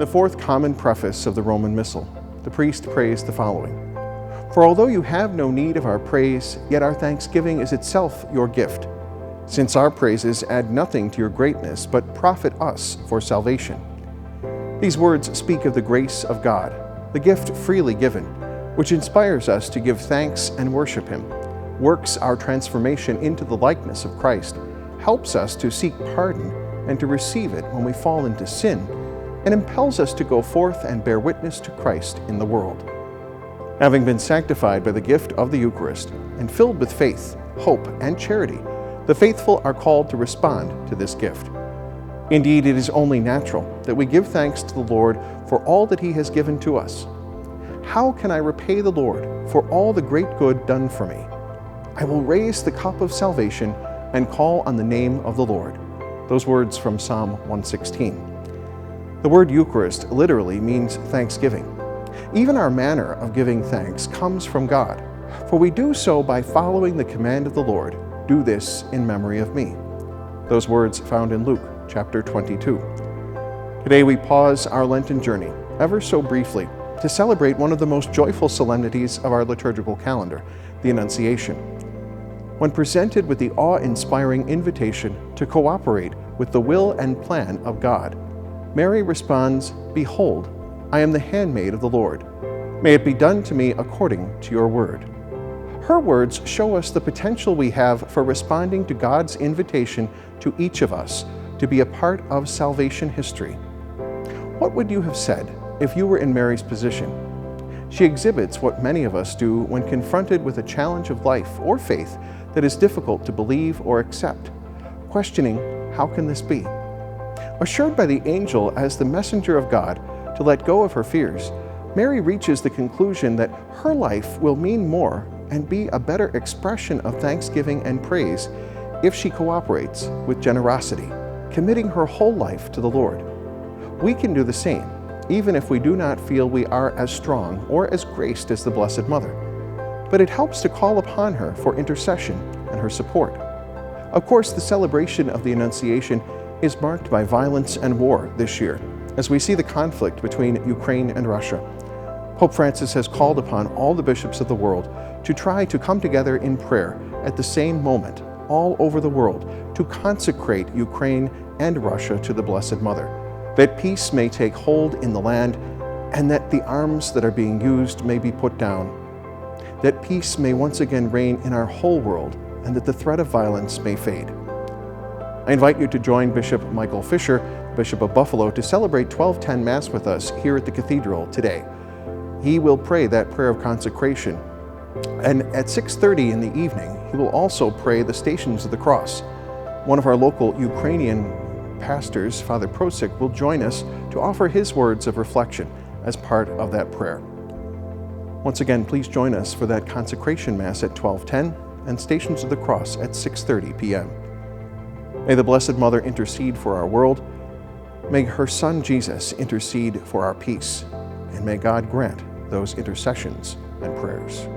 fourth common preface of the Roman Missal, the priest prays the following: "For although you have no need of our praise, yet our thanksgiving is itself your gift, since our praises add nothing to your greatness, but profit us for salvation." These words speak of the grace of God, the gift freely given, which inspires us to give thanks and worship Him, works our transformation into the likeness of Christ, helps us to seek pardon and to receive it when we fall into sin, and impels us to go forth and bear witness to Christ in the world. Having been sanctified by the gift of the Eucharist and filled with faith, hope, and charity, the faithful are called to respond to this gift. Indeed, it is only natural that we give thanks to the Lord for all that He has given to us. How can I repay the Lord for all the great good done for me? I will raise the cup of salvation and call on the name of the Lord. Those words from Psalm 116. The word Eucharist literally means thanksgiving. Even our manner of giving thanks comes from God, for we do so by following the command of the Lord, "Do this in memory of me." Those words found in Luke chapter 22. Today we pause our Lenten journey, ever so briefly, to celebrate one of the most joyful solemnities of our liturgical calendar, the Annunciation. When presented with the awe-inspiring invitation to cooperate with the will and plan of God, Mary responds, "Behold, I am the handmaid of the Lord. May it be done to me according to your word." Her words show us the potential we have for responding to God's invitation to each of us to be a part of salvation history. What would you have said if you were in Mary's position? She exhibits what many of us do when confronted with a challenge of life or faith that is difficult to believe or accept, questioning, how can this be? Assured by the angel as the messenger of God to let go of her fears, Mary reaches the conclusion that her life will mean more and be a better expression of thanksgiving and praise if she cooperates with generosity, committing her whole life to the Lord. We can do the same, even if we do not feel we are as strong or as graced as the Blessed Mother. But it helps to call upon her for intercession and her support. Of course, the celebration of the Annunciation is marked by violence and war this year, as we see the conflict between Ukraine and Russia. Pope Francis has called upon all the bishops of the world to try to come together in prayer at the same moment, all over the world, to consecrate Ukraine and Russia to the Blessed Mother, that peace may take hold in the land, and that the arms that are being used may be put down, that peace may once again reign in our whole world, and that the threat of violence may fade. I invite you to join Bishop Michael Fisher, Bishop of Buffalo, to celebrate 1210 Mass with us here at the Cathedral today. He will pray that prayer of consecration, and at 6:30 in the evening, he will also pray the Stations of the Cross. One of our local Ukrainian pastors, Father Prosik, will join us to offer his words of reflection as part of that prayer. Once again, please join us for that consecration Mass at 12:10 and Stations of the Cross at 6:30 p.m. May the Blessed Mother intercede for our world. May her Son Jesus intercede for our peace. And may God grant those intercessions and prayers.